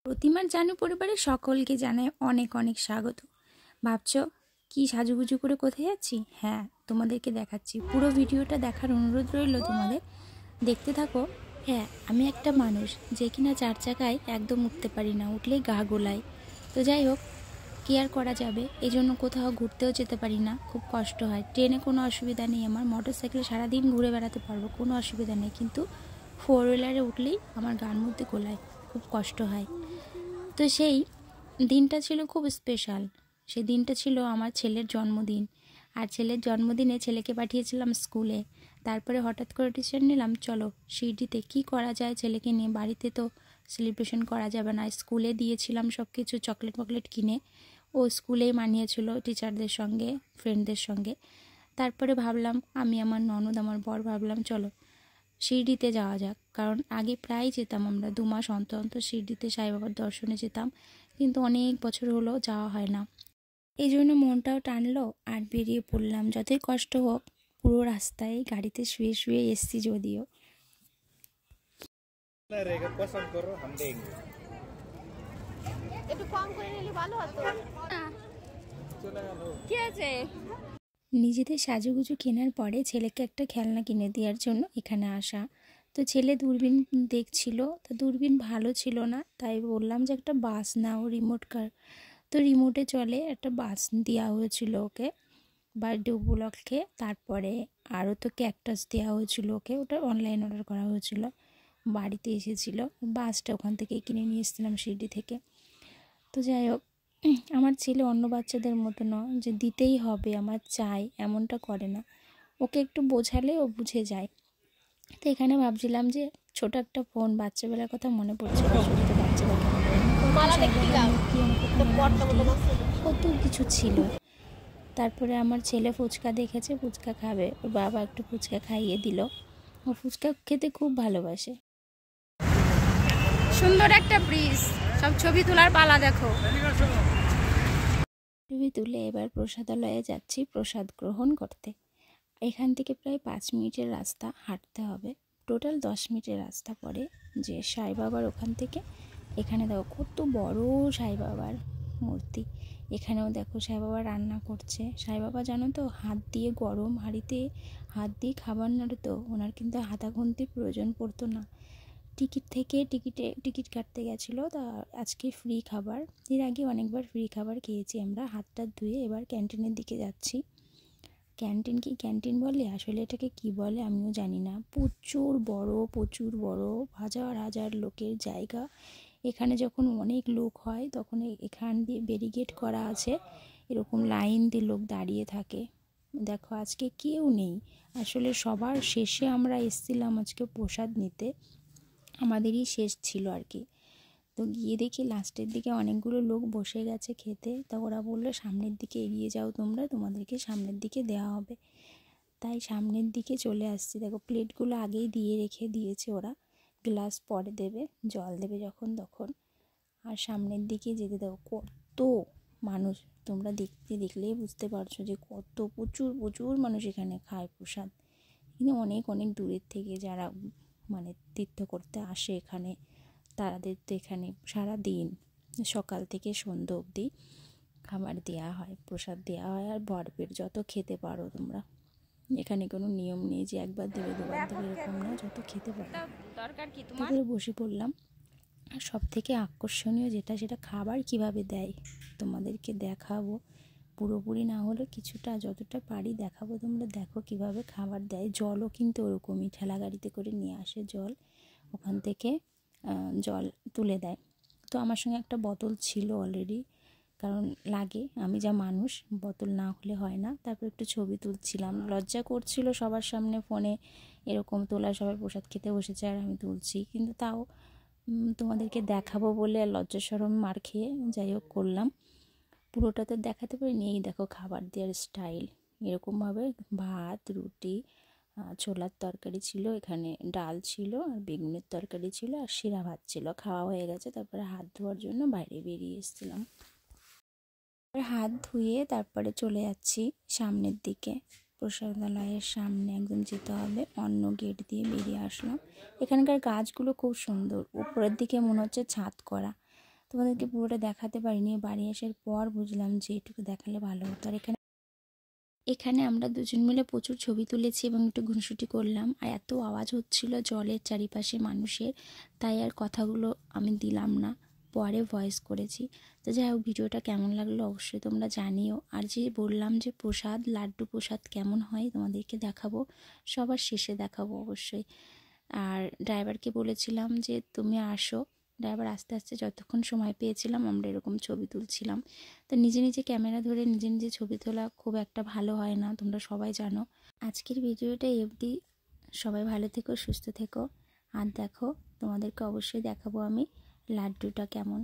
প্রতিমার জানু পরিবারের সকলকে জানাই অনেক অনেক স্বাগত। ভাবছো কি সাজুগুজু করে কোথায় যাচ্ছি? হ্যাঁ, তোমাদেরকে দেখাচ্ছি। পুরো ভিডিওটা দেখার অনুরোধ রইল তোমাদের, দেখতে থাকো। হ্যাঁ, আমি একটা মানুষ যে কিনা 4 চাকায় একদম উঠতে পারি না, উঠলেই গা গোলায়। তো যাই হোক, কি আর করা যাবে, এই জন্য কোথাও ঘুরতেও যেতে পারি না, খুব কষ্ট হয়। ট্রেনে কোনো অসুবিধা নেই, আমার মোটর সাইকেলে সারাদিন ঘুরে বেড়াতে পারবো, কোনো অসুবিধা নেই, কিন্তু 4 হুইলারে উঠলেই আমার গার মধ্যে গোলায়, খুব কষ্ট হয়। তো সেই দিনটা ছিল খুব স্পেশাল। সেই দিনটা ছিল আমার ছেলের জন্মদিন। আর ছেলের জন্মদিনে ছেলেকে পাঠিয়েছিলাম স্কুলে। তারপরে হঠাৎ করে ডিসিশন নিলাম, চলো শিরডিতে কী করা যায় ছেলেকে নিয়ে। বাড়িতে তো সেলিব্রেশন করা যাবে না, স্কুলে দিয়েছিলাম সব কিছু চকলেট কিনে। ও স্কুলেই মানিয়েছিল টিচারদের সঙ্গে, ফ্রেন্ডদের সঙ্গে। তারপরে ভাবলাম, আমি আমার ননদ আমার বর ভাবলাম চলো শিরডিতে যাওয়া যাক। কারণ আগে প্রায় যেতাম আমরা, 2 মাস অন্তর অন্তর শিরডিতে সাই বাবার দর্শনে যেতাম, কিন্তু অনেক বছর হলো যাওয়া হয় না। এই জন্য মনটাও টানলো আর বেরিয়ে পড়লাম। যতই কষ্ট হোক, পুরো রাস্তায় গাড়িতে শুয়ে শুয়ে এসছি যদিও। একটু কম করে নিলে ভালো হতো। কি আছে? নিজেদের সাজুগুজু কেনার পরে ছেলেকে একটা খেলনা কিনে দেওয়ার জন্য এখানে আসা। তো ছেলে দূরবীন দেখছিল, তো দূরবীন ভালো ছিল না, তাই বললাম যে একটা বাস নাও, রিমোট কার। তো রিমোটে চলে একটা বাস দেওয়া হয়েছিল ওকে বার্থডে উপলক্ষে। তারপরে আরও তো ক্যাকটাস দেওয়া হয়েছিল ওকে, ওটা অনলাইন অর্ডার করা হয়েছিল, বাড়িতে এসেছিল। বাসটা ওখান থেকে কিনে নিয়ে এসেছিলাম শিরডি থেকে। তো যাই হোক, আমার ছেলে অন্য বাচ্চাদের মতো নয় যে দিতেই হবে আমার চাই, এমনটা করে না। ওকে একটু বোঝালে ও বুঝে যায়। তো এখানে ভাবছিলাম যে ছোট একটা ফোন, বাচ্চাবেলার কথা মনে পড়ছিল, ছোটো বাচ্চাদের কত কিছু ছিল। তারপরে আমার ছেলে ফুচকা দেখেছে, ফুচকা খাবে, ওর বাবা একটু ফুচকা খাইয়ে দিল। ও ফুচকা খেতে খুব ভালোবাসে। সুন্দর একটা ব্রিজ, সব ছবি তোলার পালা দেখো। ছবি তুলে এবার প্রসাদালয়ে যাচ্ছি প্রসাদ গ্রহণ করতে। এখান থেকে প্রায় 5 মিনিটের রাস্তা হাঁটতে হবে, টোটাল 10 মিনিটের রাস্তা পড়ে যে সাই বাবার ওখান থেকে। এখানে দেখো কত বড় সাই বাবার মূর্তি। এখানেও দেখো সাই বাবা রান্না করছে। সাই বাবা জানো তো, হাত দিয়ে গরম হাঁড়িতে হাত দিয়ে খাবার নাড়তো, ওনার কিন্তু হাতাখন্তির প্রয়োজন পড়তো না। টিকিট কাটতে গেছিলো, তা আজকে ফ্রি খাবার। এর আগে অনেকবার ফ্রি খাবার খেয়েছি আমরা। হাতটা ধুয়ে এবার ক্যান্টিনের দিকে যাচ্ছি। ক্যান্টিন বলে, আসলে এটাকে কি বলে আমিও জানি না। প্রচুর বড় হাজার হাজার লোকের জায়গা। এখানে যখন অনেক লোক হয় তখন এখান দিয়ে ব্যারিকেড করা আছে, এরকম লাইন দিয়ে লোক দাঁড়িয়ে থাকে। দেখো আজকে কেউ নেই, আসলে সবার শেষে আমরা এসেছিলাম আজকে প্রসাদ নিতে, আমাদেরই শেষ ছিল আর কি। তো গিয়ে দেখি লাস্টের দিকে অনেকগুলো লোক বসে গেছে খেতে। তা ওরা বললো সামনের দিকে এগিয়ে যাও তোমরা, তোমাদেরকে সামনের দিকে দেওয়া হবে। তাই সামনের দিকে চলে আসছি। দেখো প্লেটগুলো আগেই দিয়ে রেখে দিয়েছে ওরা, গ্লাস পরে দেবে, জল দেবে যখন তখন। আর সামনের দিকে যেতে দেখো কত মানুষ, তোমরা দেখলেই বুঝতে পারছো যে কত প্রচুর মানুষ এখানে খায় প্রসাদ। এখানে অনেক দূরের থেকে যারা মানে তীর্থ করতে আসে এখানে, তাদের তো এখানে সারা দিন সকাল থেকে সন্ধ্যা অবধি খাবার দেওয়া হয়, প্রসাদ দেওয়া হয়। আর ভরপেট যত খেতে পারো তোমরা, এখানে কোনো নিয়ম নেই যে একবার দেবে দুবার দেবে এরকম না, যত খেতে পারো। দরকার কি তোমার? তারপরে বসে পড়লাম। আর সব থেকে আকর্ষণীয় যেটা, সেটা খাবার কিভাবে দেয় তোমাদেরকে দেখাবো। পুরোপুরি না হলে কিছুটা যতটা পারি দেখাবো। তোমরা দেখো কিভাবে খাবার দেয়। জলও কিন্তু ওরকমই ঠেলা গাড়িতে করে নিয়ে আসে জল, ওখান থেকে জল তুলে দেয়। তো আমার সঙ্গে একটা বোতল ছিল অলরেডি, কারণ লাগে, আমি যা মানুষ, বোতল না হলে হয় না। তারপর একটু ছবি তুলছিলাম, লজ্জা করছিল সবার সামনে ফোনে এরকম তোলা, সবাই প্রসাদ খেতে বসেছে আর আমি তুলছি, কিন্তু তাও তোমাদেরকে দেখাবো বলে লজ্জা শরম মার খেয়ে যাই হোক করলাম। পুরোটা তো দেখাতে পারিনি। এই দেখো খাবার দেওয়ার স্টাইল এরকমভাবে, ভাত, রুটি, ছোলার তরকারি ছিল, এখানে ডাল ছিল, আর বেগুনের তরকারি ছিল, আর শিরা ভাত ছিল। খাওয়া হয়ে গেছে, তারপরে হাত ধোয়ার জন্য বাইরে বেরিয়ে এসেছিলাম। হাত ধুয়ে তারপরে চলে যাচ্ছি সামনের দিকে, প্রসাদালয়ের সামনে একদম যেতে হবে, অন্য গেট দিয়ে বেরিয়ে আসলাম। এখানকার গাছগুলো খুব সুন্দর, উপরের দিকে মনে হচ্ছে ছাদ করা। তোমাদেরকে পুরোটা দেখাতে পারিনি, বাড়ি আসার পর বুঝলাম যে এটুকু দেখালে ভালো হতো। আর এখানে আমরা দুজন মিলে প্রচুর ছবি তুলেছি এবং একটু ঘুনসুটি করলাম। আর এত আওয়াজ হচ্ছিল জলের চারিপাশে মানুষের, তাই আর কথাগুলো আমি দিলাম না, পরে ভয়েস করেছি। তো যাই হোক, ভিডিওটা কেমন লাগলো অবশ্যই তোমরা জানিও। আর যে বললাম যে প্রসাদ, লাড্ডু প্রসাদ কেমন হয় তোমাদেরকে দেখাবো, সবার শেষে দেখাবো অবশ্যই। আর ড্রাইভারকে বলেছিলাম যে তুমি আসো। ড্রাইভার আস্তে আস্তে যতক্ষণ সময় পেয়েছিলাম আমরা এরকম ছবি তুলছিলাম। তো নিজে নিজে ক্যামেরা ধরে নিজে নিজে ছবি তোলা খুব একটা ভালো হয় না, তোমরা সবাই জানো। আজকের ভিডিওটা অবধি, সবাই ভালো থেকো, সুস্থ থেকো। আর দেখো, তোমাদেরকে অবশ্যই দেখাবো আমি লাড্ডুটা কেমন।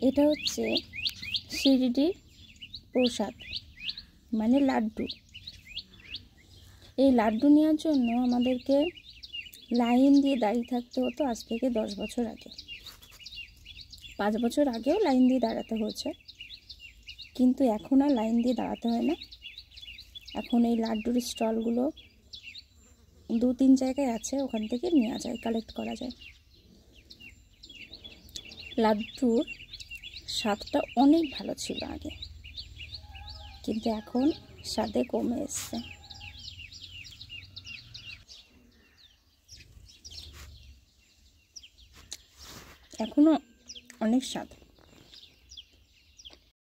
এটা হচ্ছে শিরডির প্রসাদ, মানে লাড্ডু। এই লাড্ডু নেওয়ার জন্য আমাদেরকে লাইন দিয়ে দাঁড়িয়ে থাকতে হতো আজ থেকে 10 বছর আগে। 5 বছর আগেও লাইন দিয়ে দাঁড়াতে হয়েছে, কিন্তু এখন আর লাইন দিয়ে দাঁড়াতে হয় না। এখন এই লাড্ডুর স্টলগুলো 2-3 জায়গায় আছে, ওখান থেকে নেওয়া যায়, কালেক্ট করা যায়। লাড্ডুর স্বাদটা অনেক ভালো ছিল আগে, কিন্তু এখন স্বাদে কমে এসছে। এখনও অনেক স্বাদ।